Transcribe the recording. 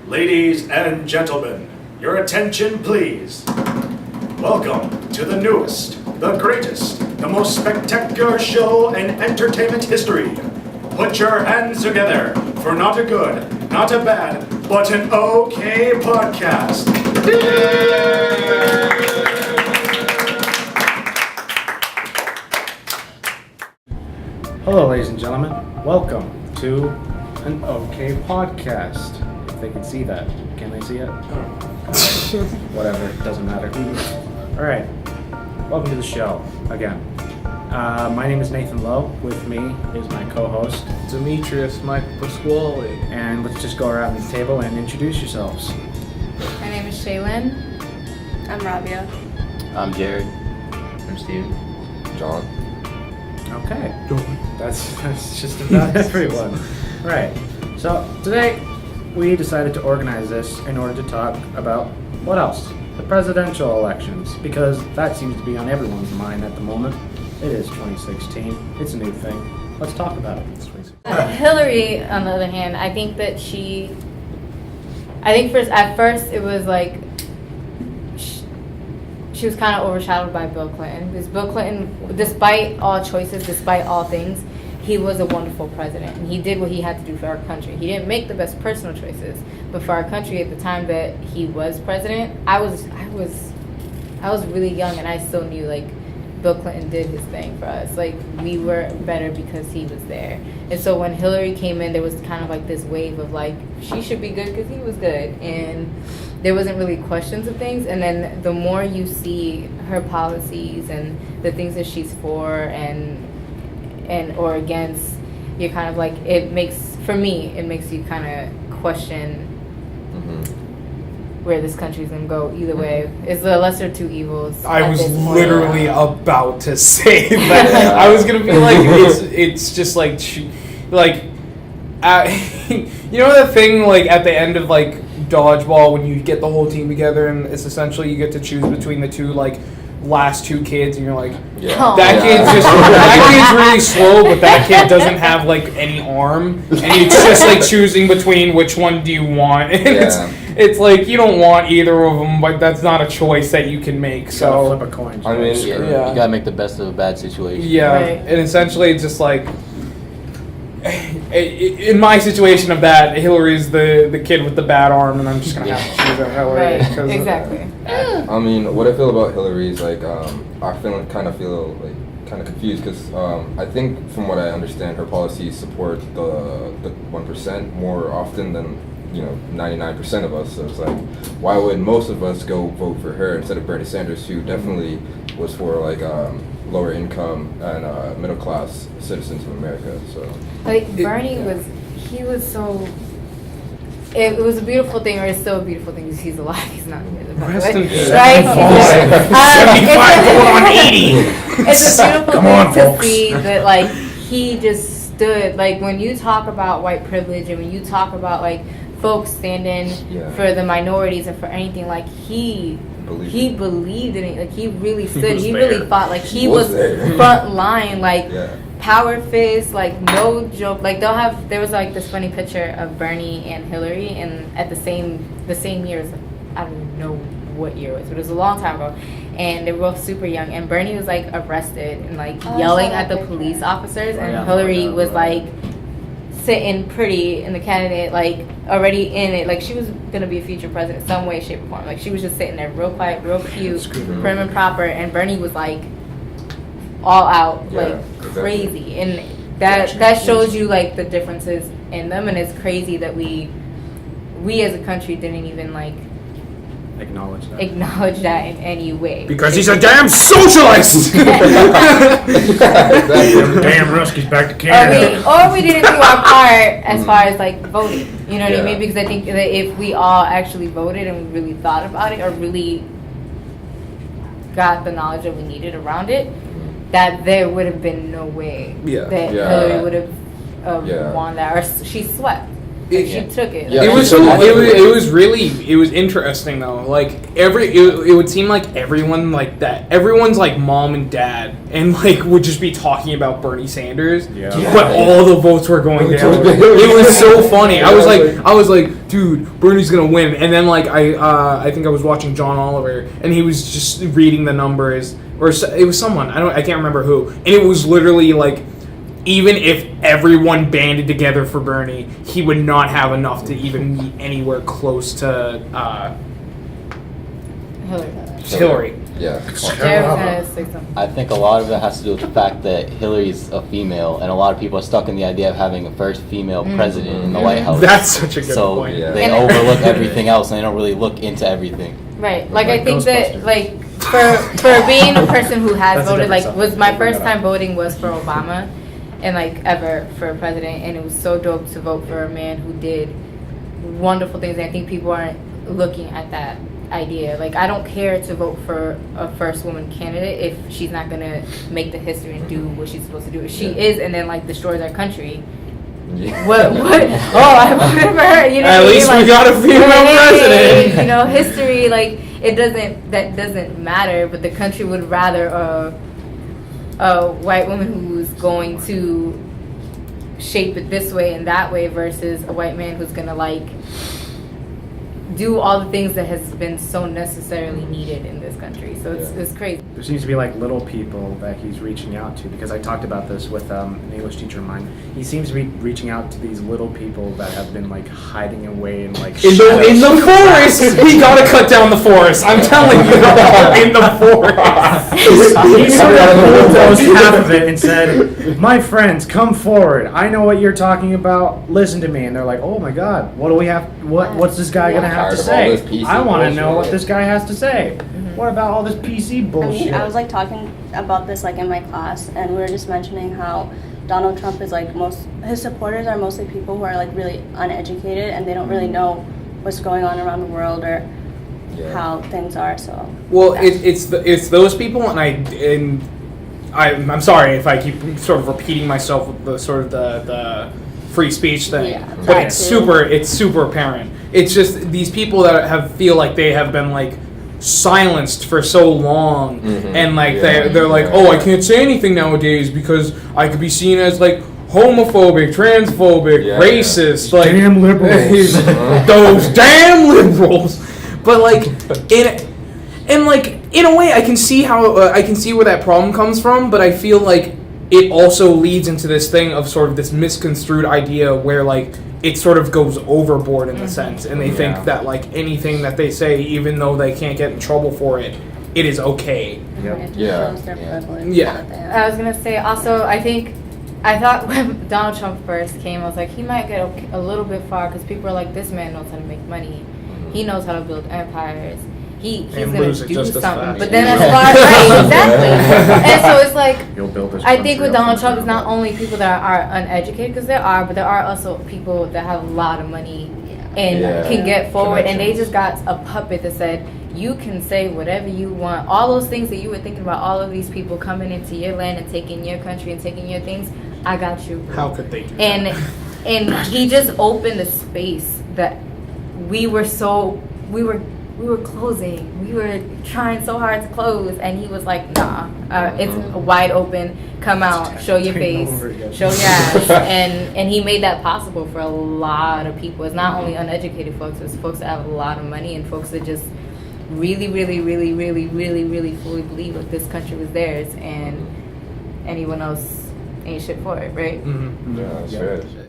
Ladies and gentlemen, your attention please. Welcome to the newest, the greatest, the most spectacular show in entertainment history. Put your hands together for not a good, not a bad, but an okay podcast. Hello, ladies and gentlemen. Welcome to an okay podcast. If they can see that. Can they see it? Whatever, it doesn't matter. Alright, welcome to the show again. My name is Nathan Lowe. With me is my co-host, Demetrius Michael Pasquale. and let's just go around the table and introduce yourselves. My name is Shaylin. I'm Rabia. I'm Jared. I'm Steven. John. Okay, that's just about everyone. Right, so today we decided to organize this in order to talk about what else? The presidential elections, because that seems to be on everyone's mind at the moment. It is 2016. It's a new thing. Let's talk about it. Hillary, on the other hand, I think at first it was like she was kind of overshadowed by Bill Clinton. Because Bill Clinton, despite all choices, despite all things, he was a wonderful president, and he did what he had to do for our country. He didn't make the best personal choices, but for our country at the time that he was president, I was really young, and I still knew like Bill Clinton did his thing for us. Like, we were better because he was there. And so when Hillary came in, there was kind of like this wave of like, she should be good because he was good, and there wasn't really questions of things. And then the more you see her policies and the things that she's for and or against, you're kind of like, it makes you kind of question where this country's gonna go. Either way, it's the lesser two evils. I was literally about to say that. I was gonna be like, it's just like, you know that thing like at the end of like dodgeball when you get the whole team together and it's essentially you get to choose between the two like last two kids, and you're like, that kid's really slow, but that kid doesn't have like any arm, and it's just like choosing between which one do you want, and it's like you don't want either of them, but that's not a choice that you can make. So Flip a coin. I mean, Yeah. you gotta make the best of a bad situation. yeah, Right. and essentially it's just like, in my situation of that, Hillary's the kid with the bad arm, and I'm just gonna have to choose Hillary. Right, 'cause exactly. I mean, what I feel about Hillary is like, I feel kind of confused because I think from what I understand, her policies support the 1% more often than 99% of us. So it's like, why would most of us go vote for her instead of Bernie Sanders, who definitely was for like lower income and middle class citizens of America? So Like Bernie was so. It was a beautiful thing, or it's still a beautiful thing because he's alive. He's not dead. Rest in peace. Right? 75 going on 80. It's a beautiful Come thing on, to folks. see that, like, he just stood. Like, when you talk about white privilege and when you talk about, like, folks standing for the minorities and for anything, like, he believed in it. Like, he really stood. He really fought. Like, he was front line. Like, power fist, like, no joke. Like, there was like this funny picture of Bernie and Hillary, and at the same year, I don't even know what year it was, but it was a long time ago, and they were both super young, and Bernie was like arrested and like yelling at the police officers, and Hillary was like sitting pretty in the candidate, like already in it, like she was gonna be a future president some way, shape, or form. Like, she was just sitting there real quiet, real cute, prim and proper, and Bernie was like all out, like crazy. And that shows you like the differences in them, and it's crazy that we as a country didn't even like Acknowledge that in any way. Because he's a damn socialist! Damn, Ruski's back to Canada. Or we didn't do our part as far as like voting. You know what I mean? Because I think that if we all actually voted and we really thought about it, or really got the knowledge that we needed around it, that there would have been no way that Hillary would have won that, or she swept. She took it. Yeah. It was interesting though. Like it would seem like everyone like that. Everyone's like mom and dad, and like would just be talking about Bernie Sanders. Yeah. But all the votes were going down. It was so funny. I was like, dude, Bernie's gonna win. And then like I think I was watching John Oliver, and he was just reading the numbers, or it was someone I can't remember who, and it was literally like, even if everyone banded together for Bernie, he would not have enough to even meet anywhere close to Hillary. Yeah. Jared was gonna say something. I think a lot of it has to do with the fact that Hillary's a female, and a lot of people are stuck in the idea of having a first female president in the White House. That's such a good so point. Yeah. they And- overlook everything else, and they don't really look into everything. Right. Like Like I think that Ghostbusters. like for being a person who has That's a voted, different like subject. was my We'll bring first that up. time voting was for Obama, and like ever for president, and it was so dope to vote for a man who did wonderful things. And I think people aren't looking at that idea. Like I don't care to vote for a first woman candidate if she's not gonna make the history and do what she's supposed to do. If she is, and then like destroys our country. Yeah. What? Oh, I voted for her. You know, At what I mean? least we Like, got a female president. You know, history, like that doesn't matter. But the country would rather a white woman who's going to shape it this way and that way versus a white man who's gonna like do all the things that has been so necessarily needed in this country. So it's crazy. There seems to be like little people that he's reaching out to, because I talked about this with an English teacher of mine. He seems to be reaching out to these little people that have been like hiding away in like In the forest, we gotta cut down the forest. I'm telling you, in the forest. He sort of bulldozed half of it and said, "My friends, come forward. I know what you're talking about. Listen to me." And they're like, "Oh my God, what do we have? What's this guy gonna have to Tired of all say? this PC I want to know bullshit." what this guy has to say. What about all this PC I bullshit?" mean, I was like talking about this like in my class, and we were just mentioning how Donald Trump is like his supporters are mostly people who are like really uneducated, and they don't really know what's going on around the world or how things are. So Well, it's those people, and I'm sorry if I keep sort of repeating myself with the sort of the free speech thing, Yeah, but that it's too. super apparent. It's just these people that feel like they have been like silenced for so long, and like they're like, oh, I can't say anything nowadays because I could be seen as like homophobic, transphobic, racist, like Damn liberals. those damn liberals. But like in a way, I can see how I can see where that problem comes from. But I feel like it also leads into this thing of sort of this misconstrued idea where like it sort of goes overboard in the sense, and they think that like anything that they say, even though they can't get in trouble for it, it is okay. Yep. it Yeah. shows their privilege. Yeah. that they have. I was gonna say also, I thought when Donald Trump first came, I was like, he might get a little bit far because people are like, this man knows how to make money. He knows how to build empires. He's And gonna lose it do just as something. fast. But then as far right, exactly. And so it's like, You'll build this I think with country up Donald from Trump, it's the not ground up. only people that are uneducated, because there are, but there are also people that have a lot of money and can get forward, and they just got a puppet that said, you can say whatever you want. All those things that you were thinking about, all of these people coming into your land and taking your country and taking your things, I got you. How could they do that? And he just opened a space that we were closing. We were trying so hard to close, and he was like, nah, it's wide open. Come out, show your face, show your ass. And he made that possible for a lot of people. It's not only uneducated folks, it's folks that have a lot of money and folks that just really, really, really, really, really, really fully believe that this country was theirs and anyone else ain't shit for it, right? Mhm. Yeah, that's right.